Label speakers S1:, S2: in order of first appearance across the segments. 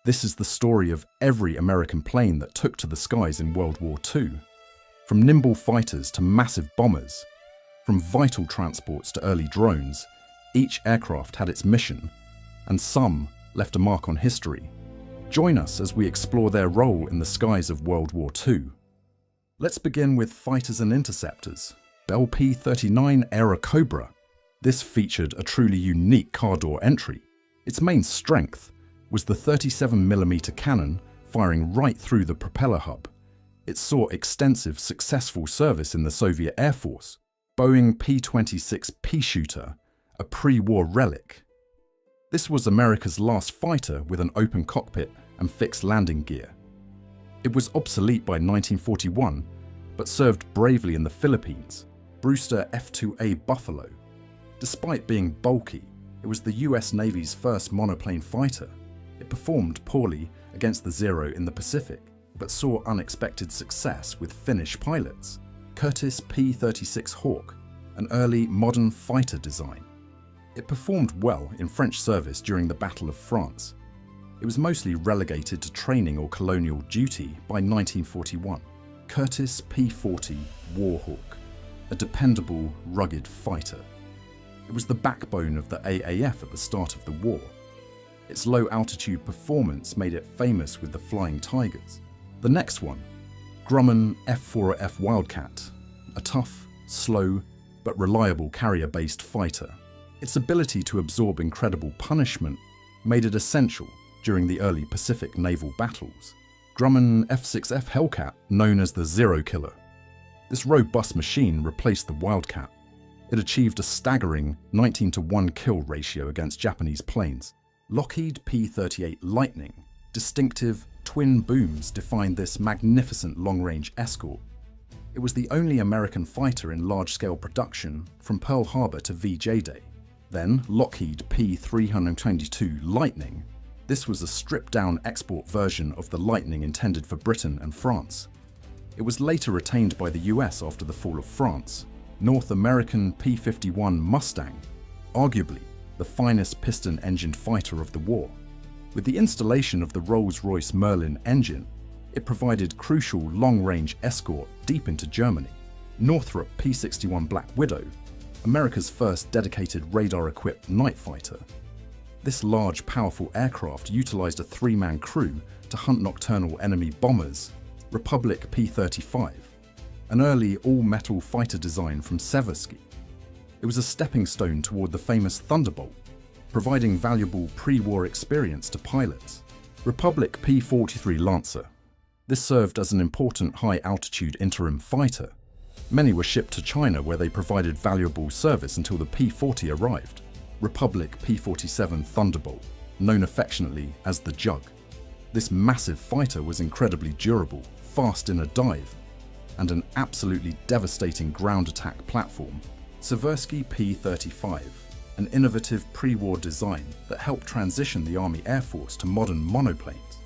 S1: This is the story of every American plane that took to the skies in World War II. From nimble fighters to massive bombers, from vital transports to early drones, each aircraft had its mission, and some left a mark on history. Join us as we explore their role in the skies of World War II. Let's begin with fighters and interceptors. Bell P-39 Airacobra. This featured a truly unique car door entry. Its main strength was the 37mm cannon firing right through the propeller hub. It saw extensive, successful service in the Soviet Air Force. Boeing P-26 Peashooter, a pre-war relic. This was America's last fighter with an open cockpit and fixed landing gear. It was obsolete by 1941, but served bravely in the Philippines. Brewster F-2A Buffalo. Despite being bulky, it was the US Navy's first monoplane fighter. It performed poorly against the Zero in the Pacific, but saw unexpected success with Finnish pilots. Curtiss P-36 Hawk, an early modern fighter design. It performed well in French service during the Battle of France. It was mostly relegated to training or colonial duty by 1941. Curtiss P-40 Warhawk, a dependable, rugged fighter. It was the backbone of the AAF at the start of the war. Its low-altitude performance made it famous with the Flying Tigers. The next one, Grumman F-4F Wildcat, a tough, slow, but reliable carrier-based fighter. Its ability to absorb incredible punishment made it essential during the early Pacific naval battles. Grumman F-6F Hellcat, known as the Zero Killer. This robust machine replaced the Wildcat. It achieved a staggering 19-to-1 kill ratio against Japanese planes. Lockheed P-38 Lightning, distinctive twin booms defined this magnificent long-range escort. It was the only American fighter in large-scale production from Pearl Harbor to VJ Day. Then Lockheed P-322 Lightning. This was a stripped-down export version of the Lightning intended for Britain and France. It was later retained by the US after the fall of France. North American P-51 Mustang, arguably the finest piston-engined fighter of the war. With the installation of the Rolls-Royce Merlin engine, it provided crucial long-range escort deep into Germany. Northrop P-61 Black Widow, America's first dedicated radar-equipped night fighter. This large, powerful aircraft utilized a three-man crew to hunt nocturnal enemy bombers. Republic P-35, an early all-metal fighter design from Seversky. It was a stepping stone toward the famous Thunderbolt, providing valuable pre-war experience to pilots. Republic P-43 Lancer. This served as an important high-altitude interim fighter. Many were shipped to China where they provided valuable service until the P-40 arrived. Republic P-47 Thunderbolt, known affectionately as the Jug. This massive fighter was incredibly durable, fast in a dive, and an absolutely devastating ground attack platform. Seversky P-35, an innovative pre-war design that helped transition the Army Air Force to modern monoplanes.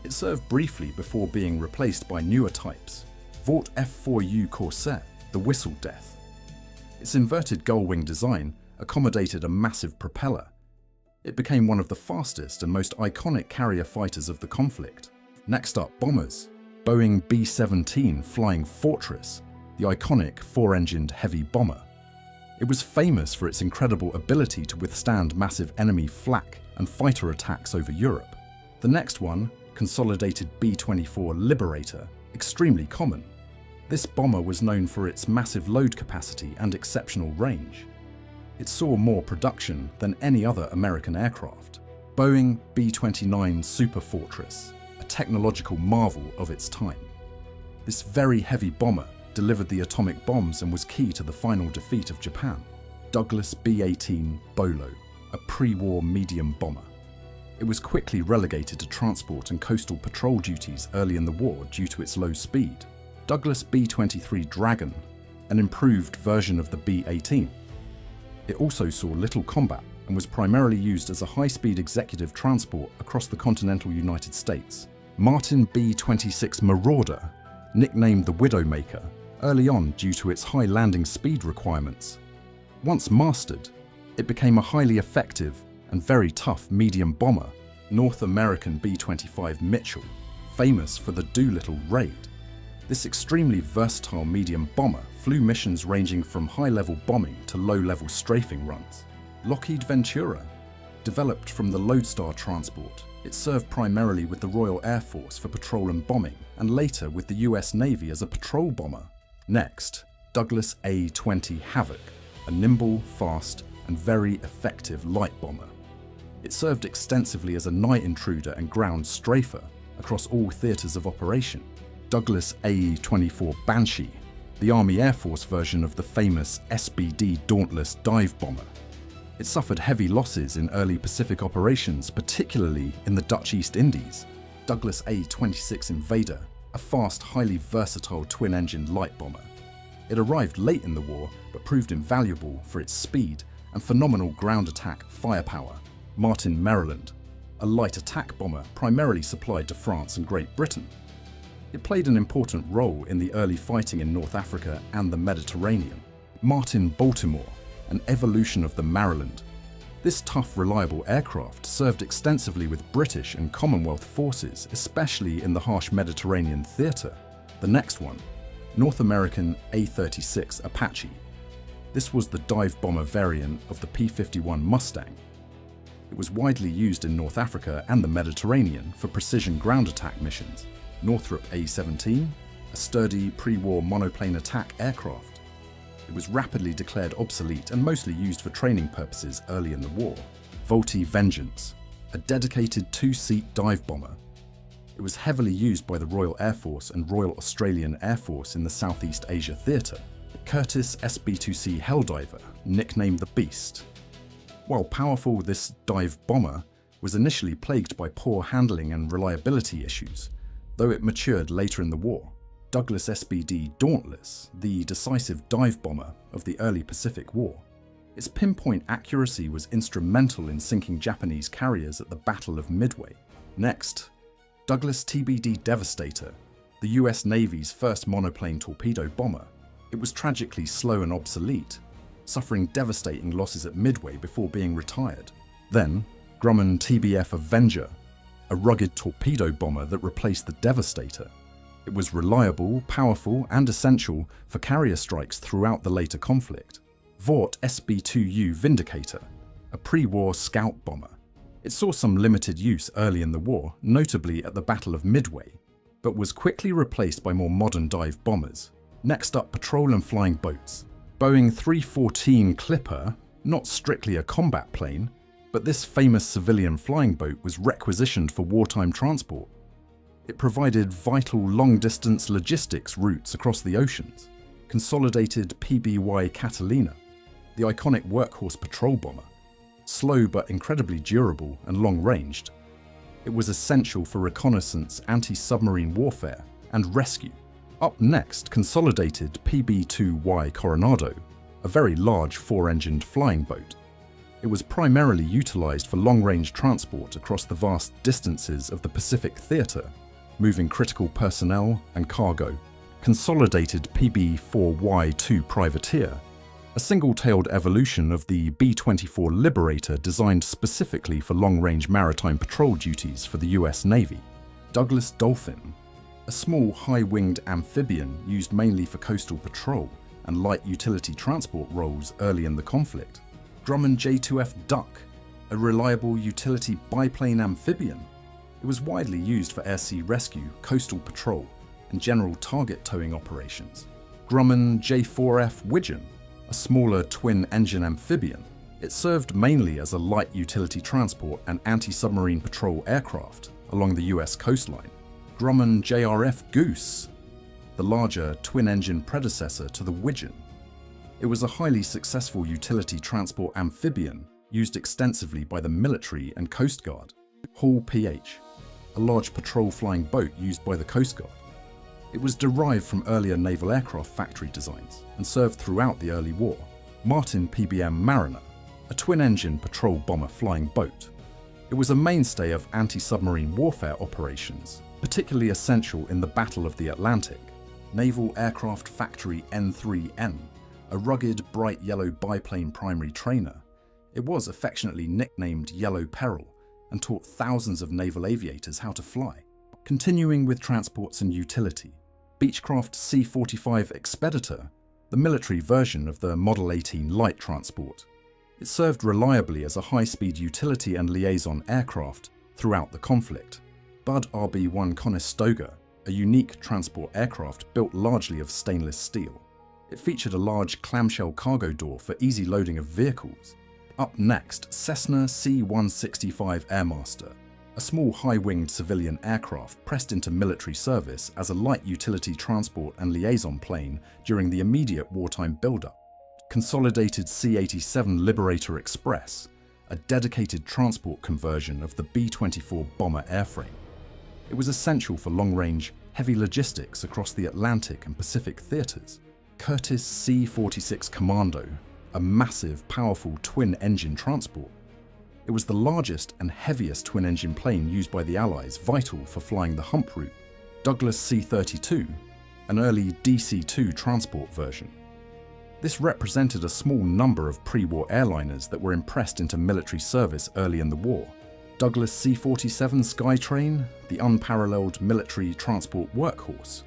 S1: It served briefly before being replaced by newer types. Vought F-4U Corsair, the Whistle Death. Its inverted gull-wing design accommodated a massive propeller. It became one of the fastest and most iconic carrier fighters of the conflict. Next up, bombers. Boeing B-17 Flying Fortress, the iconic four-engined heavy bomber. It was famous for its incredible ability to withstand massive enemy flak and fighter attacks over Europe. The next one, Consolidated B-24 Liberator, extremely common. This bomber was known for its massive load capacity and exceptional range. It saw more production than any other American aircraft. Boeing B-29 Superfortress, a technological marvel of its time. This very heavy bomber delivered the atomic bombs and was key to the final defeat of Japan. Douglas B-18 Bolo, a pre-war medium bomber. It was quickly relegated to transport and coastal patrol duties early in the war due to its low speed. Douglas B-23 Dragon, an improved version of the B-18. It also saw little combat and was primarily used as a high-speed executive transport across the continental United States. Martin B-26 Marauder, nicknamed the Widowmaker, early on due to its high landing speed requirements. Once mastered, it became a highly effective and very tough medium bomber North American B-25 Mitchell, famous for the Doolittle raid. This extremely versatile medium bomber flew missions ranging from high-level bombing to low-level strafing runs. Lockheed Ventura, developed from the Lodestar transport, it served primarily with the Royal Air Force for patrol and bombing, and later with the US Navy as a patrol bomber. Next, Douglas A-20 Havoc, a nimble, fast, and very effective light bomber. It served extensively as a night intruder and ground strafer across all theatres of operation. Douglas A-24 Banshee, the Army Air Force version of the famous SBD Dauntless dive bomber. It suffered heavy losses in early Pacific operations, particularly in the Dutch East Indies. Douglas A-26 Invader, a fast, highly versatile twin-engined light bomber. It arrived late in the war, but proved invaluable for its speed and phenomenal ground attack firepower. Martin, Maryland, a light attack bomber primarily supplied to France and Great Britain. It played an important role in the early fighting in North Africa and the Mediterranean. Martin, Baltimore, an evolution of the Maryland. This tough, reliable aircraft served extensively with British and Commonwealth forces, especially in the harsh Mediterranean theatre. The next one, North American A-36 Apache. This was the dive bomber variant of the P-51 Mustang. It was widely used in North Africa and the Mediterranean for precision ground attack missions. Northrop A-17, a sturdy pre-war monoplane attack aircraft. It was rapidly declared obsolete and mostly used for training purposes early in the war. Vought Vengeance, a dedicated two-seat dive bomber. It was heavily used by the Royal Air Force and Royal Australian Air Force in the Southeast Asia theatre. Curtiss SB-2C Helldiver, nicknamed the Beast. While powerful, this dive bomber was initially plagued by poor handling and reliability issues, though it matured later in the war. Douglas SBD Dauntless, the decisive dive bomber of the early Pacific War. Its pinpoint accuracy was instrumental in sinking Japanese carriers at the Battle of Midway. Next, Douglas TBD Devastator, the US Navy's first monoplane torpedo bomber. It was tragically slow and obsolete, suffering devastating losses at Midway before being retired. Then, Grumman TBF Avenger, a rugged torpedo bomber that replaced the Devastator. It was reliable, powerful, and essential for carrier strikes throughout the later conflict. Vought SB-2U Vindicator, a pre-war scout bomber. It saw some limited use early in the war, notably at the Battle of Midway, but was quickly replaced by more modern dive bombers. Next up, patrol and flying boats. Boeing 314 Clipper, not strictly a combat plane, but this famous civilian flying boat was requisitioned for wartime transport. It provided vital long-distance logistics routes across the oceans. Consolidated PBY Catalina, the iconic workhorse patrol bomber. Slow but incredibly durable and long-ranged. It was essential for reconnaissance, anti-submarine warfare, and rescue. Up next, Consolidated PB-2Y Coronado, a very large four-engined flying boat. It was primarily utilized for long-range transport across the vast distances of the Pacific Theater, moving critical personnel and cargo. Consolidated PB-4Y2 Privateer, a single-tailed evolution of the B-24 Liberator designed specifically for long-range maritime patrol duties for the US Navy. Douglas Dolphin, a small high-winged amphibian used mainly for coastal patrol and light utility transport roles early in the conflict. Grumman J2F Duck, a reliable utility biplane amphibian. It was widely used for air-sea rescue, coastal patrol, and general target towing operations. Grumman J4F Widgeon, a smaller twin-engine amphibian. It served mainly as a light utility transport and anti-submarine patrol aircraft along the US coastline. Grumman JRF Goose, the larger twin-engine predecessor to the Widgeon. It was a highly successful utility transport amphibian used extensively by the military and Coast Guard. Hall PH, a large patrol flying boat used by the Coast Guard. It was derived from earlier naval aircraft factory designs and served throughout the early war. Martin PBM Mariner, a twin-engine patrol bomber flying boat. It was a mainstay of anti-submarine warfare operations, particularly essential in the Battle of the Atlantic. Naval Aircraft Factory N3N, a rugged, bright yellow biplane primary trainer. It was affectionately nicknamed Yellow Peril, and taught thousands of naval aviators how to fly. Continuing with transports and utility, Beechcraft C-45 Expeditor, the military version of the Model 18 light transport. It served reliably as a high-speed utility and liaison aircraft throughout the conflict. Bud RB-1 Conestoga, a unique transport aircraft built largely of stainless steel. It featured a large clamshell cargo door for easy loading of vehicles. Up next, Cessna C-165 Airmaster, a small high-winged civilian aircraft pressed into military service as a light utility transport and liaison plane during the immediate wartime buildup. Consolidated C-87 Liberator Express, a dedicated transport conversion of the B-24 bomber airframe. It was essential for long-range, heavy logistics across the Atlantic and Pacific theaters. Curtiss C-46 Commando, a massive, powerful twin-engine transport. It was the largest and heaviest twin-engine plane used by the Allies, vital for flying the hump route. Douglas C-32, an early DC-2 transport version. This represented a small number of pre-war airliners that were impressed into military service early in the war. Douglas C-47 Skytrain, the unparalleled military transport workhorse.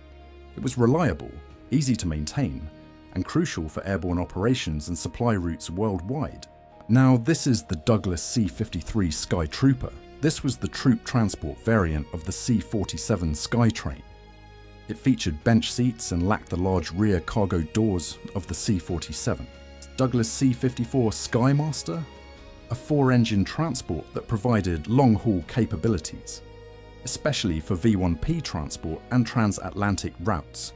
S1: It was reliable, easy to maintain, and crucial for airborne operations and supply routes worldwide. Now, this is the Douglas C-53 Skytrooper. This was the troop transport variant of the C-47 Skytrain. It featured bench seats and lacked the large rear cargo doors of the C-47. Douglas C-54 Skymaster, a four-engine transport that provided long-haul capabilities, especially for V-1P transport and transatlantic routes.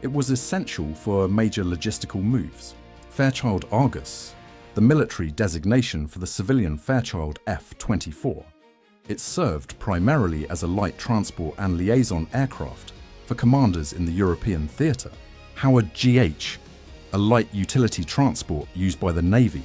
S1: It was essential for major logistical moves. Fairchild Argus, the military designation for the civilian Fairchild F-24. It served primarily as a light transport and liaison aircraft for commanders in the European theatre. Howard GH, a light utility transport used by the Navy.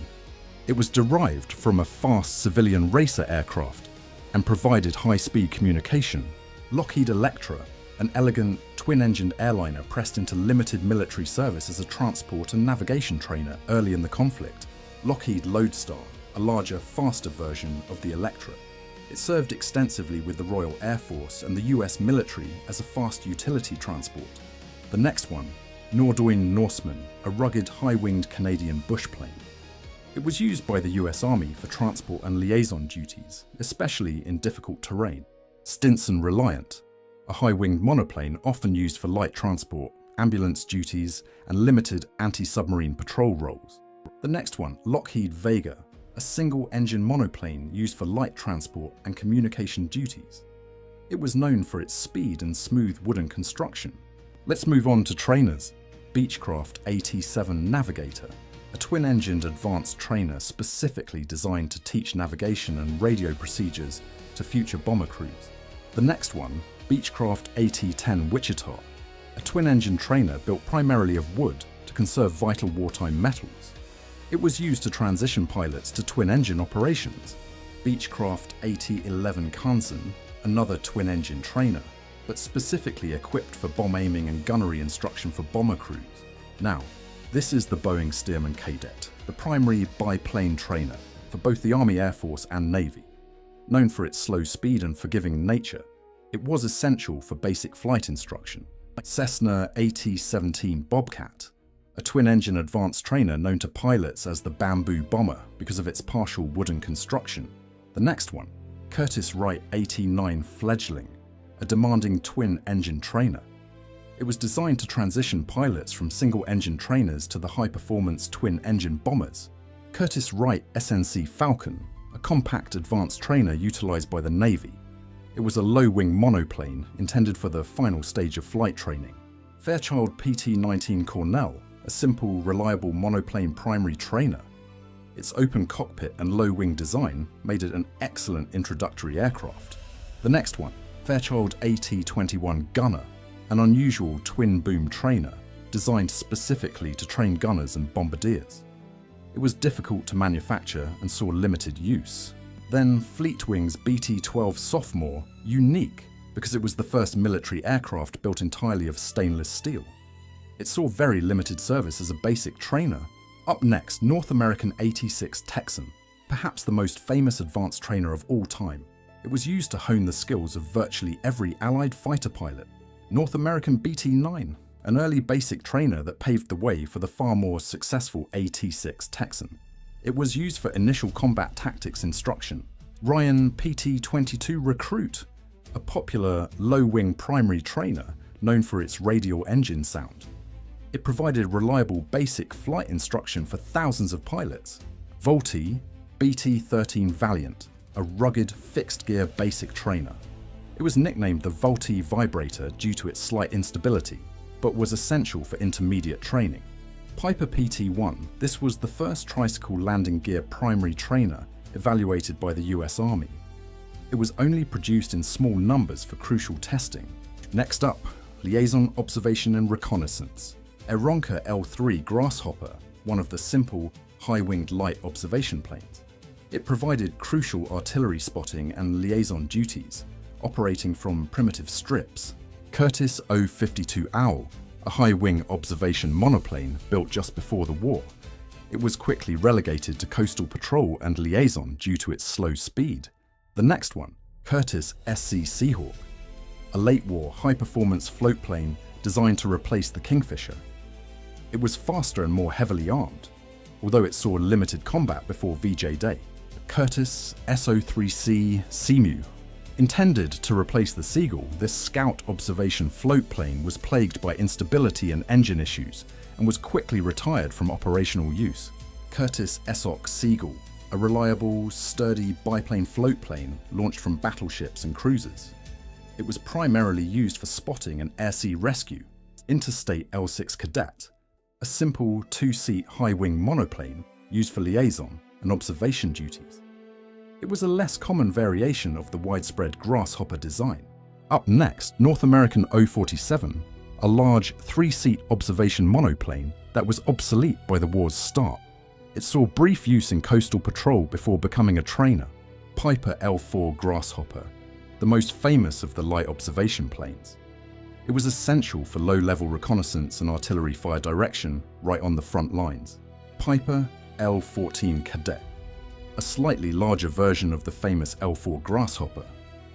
S1: It was derived from a fast civilian racer aircraft and provided high-speed communication. Lockheed Electra, an elegant twin-engined airliner pressed into limited military service as a transport and navigation trainer early in the conflict. Lockheed Lodestar, a larger, faster version of the Electra. It served extensively with the Royal Air Force and the US military as a fast utility transport. The next one, Nordøen Norseman, a rugged, high-winged Canadian bush plane. It was used by the US Army for transport and liaison duties, especially in difficult terrain. Stinson Reliant, a high-winged monoplane often used for light transport, ambulance duties, and limited anti-submarine patrol roles. The next one, Lockheed Vega, a single-engine monoplane used for light transport and communication duties. It was known for its speed and smooth wooden construction. Let's move on to trainers. Beechcraft AT-7 Navigator, a twin-engined advanced trainer specifically designed to teach navigation and radio procedures to future bomber crews. The next one, Beechcraft AT-10 Wichita, a twin-engine trainer built primarily of wood to conserve vital wartime metals. It was used to transition pilots to twin-engine operations. Beechcraft AT-11 Kansan, another twin-engine trainer, but specifically equipped for bomb aiming and gunnery instruction for bomber crews. Now, this is the Boeing-Stearman Cadet, the primary biplane trainer for both the Army Air Force and Navy. Known for its slow speed and forgiving nature, it was essential for basic flight instruction. Cessna AT-17 Bobcat, a twin-engine advanced trainer known to pilots as the Bamboo Bomber because of its partial wooden construction. The next one, Curtiss-Wright AT-9 Fledgling, a demanding twin-engine trainer. It was designed to transition pilots from single-engine trainers to the high-performance twin-engine bombers. Curtiss-Wright SNC Falcon, a compact advanced trainer utilized by the Navy. It was a low-wing monoplane intended for the final stage of flight training. Fairchild PT-19 Cornell, a simple, reliable monoplane primary trainer. Its open cockpit and low-wing design made it an excellent introductory aircraft. The next one, Fairchild AT-21 Gunner, an unusual twin-boom trainer designed specifically to train gunners and bombardiers. It was difficult to manufacture and saw limited use. Then Fleetwing's BT-12 Sophomore, unique because it was the first military aircraft built entirely of stainless steel. It saw very limited service as a basic trainer. Up next, North American 86 Texan, Perhaps the most famous advanced trainer of all time, it was used to hone the skills of virtually every Allied fighter pilot. North American BT-9, an early basic trainer that paved the way for the far more successful AT-6 Texan. It was used for initial combat tactics instruction. Ryan PT-22 Recruit, a popular low-wing primary trainer known for its radial engine sound. It provided reliable basic flight instruction for thousands of pilots. Vought BT-13 Valiant, a rugged fixed-gear basic trainer. It was nicknamed the Vought Vibrator due to its slight instability, but was essential for intermediate training. Piper PT-1, this was the first tricycle landing gear primary trainer evaluated by the US Army. It was only produced in small numbers for crucial testing. Next up, Liaison, Observation and Reconnaissance. Airacobra L3 Grasshopper, one of the simple, high-winged light observation planes. It provided crucial artillery spotting and liaison duties, operating from primitive strips. Curtiss-052 Owl, a high-wing observation monoplane built just before the war. It was quickly relegated to coastal patrol and liaison due to its slow speed. The next one, Curtiss SC Seahawk, a late-war high-performance float plane designed to replace the Kingfisher. It was faster and more heavily armed, although it saw limited combat before VJ Day. Curtiss SO3C Seamew. Intended to replace the Seagull, this scout observation float plane was plagued by instability and engine issues and was quickly retired from operational use. Curtiss SOC Seagull, a reliable, sturdy biplane float plane launched from battleships and cruisers. It was primarily used for spotting and air-sea rescue. Interstate L6 Cadet, a simple two-seat high-wing monoplane used for liaison and observation duties. It was a less common variation of the widespread Grasshopper design. Up next, North American O-47, a large three-seat observation monoplane that was obsolete by the war's start. It saw brief use in coastal patrol before becoming a trainer. Piper L4 Grasshopper, the most famous of the light observation planes. It was essential for low-level reconnaissance and artillery fire direction right on the front lines. Piper L14 Cadet, a slightly larger version of the famous L4 Grasshopper,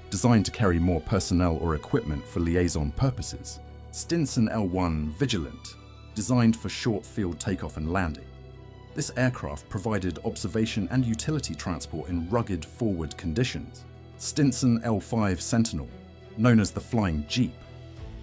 S1: designed to carry more personnel or equipment for liaison purposes. Stinson L1 Vigilant, designed for short field takeoff and landing. This aircraft provided observation and utility transport in rugged forward conditions. Stinson L5 Sentinel, known as the Flying Jeep.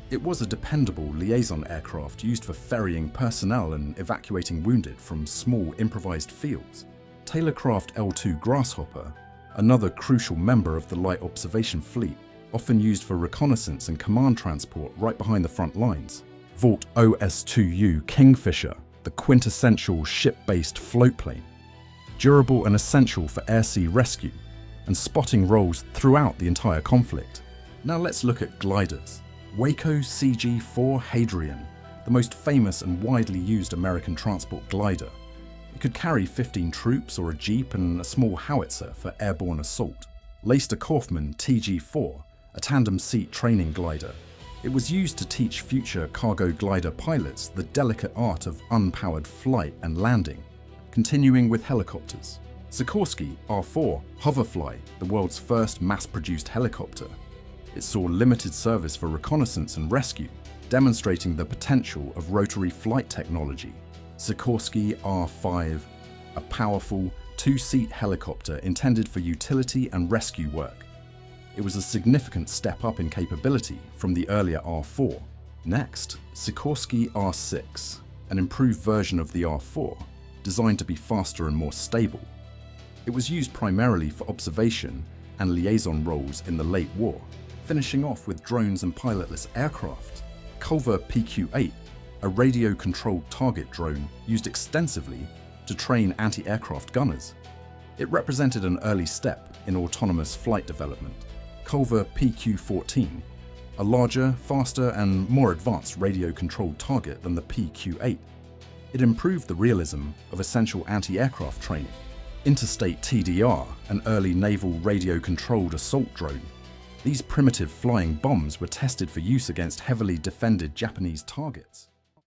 S1: It was a dependable liaison aircraft used for ferrying personnel and evacuating wounded from small improvised fields. Taylorcraft L2 Grasshopper, another crucial member of the light observation fleet, often used for reconnaissance and command transport right behind the front lines. Vought OS-2U Kingfisher, the quintessential ship-based float plane, durable and essential for air-sea rescue and spotting roles throughout the entire conflict. Now let's look at gliders. Waco CG-4 Hadrian, the most famous and widely used American transport glider. It could carry 15 troops or a jeep and a small howitzer for airborne assault. Laister-Kauffman TG-4, a tandem-seat training glider. It was used to teach future cargo glider pilots the delicate art of unpowered flight and landing. Continuing with helicopters. Sikorsky R-4 Hoverfly, the world's first mass-produced helicopter. It saw limited service for reconnaissance and rescue, demonstrating the potential of rotary flight technology. Sikorsky R-5, a powerful two-seat helicopter intended for utility and rescue work. It was a significant step up in capability from the earlier R-4. Next, Sikorsky R-6, an improved version of the R-4, designed to be faster and more stable. It was used primarily for observation and liaison roles in the late war, finishing off with drones and pilotless aircraft. Culver PQ-8, a radio-controlled target drone used extensively to train anti-aircraft gunners. It represented an early step in autonomous flight development. Culver PQ-14, a larger, faster and more advanced radio-controlled target than the PQ-8. It improved the realism of essential anti-aircraft training. Interstate TDR, an early naval radio-controlled assault drone. These primitive flying bombs were tested for use against heavily defended Japanese targets.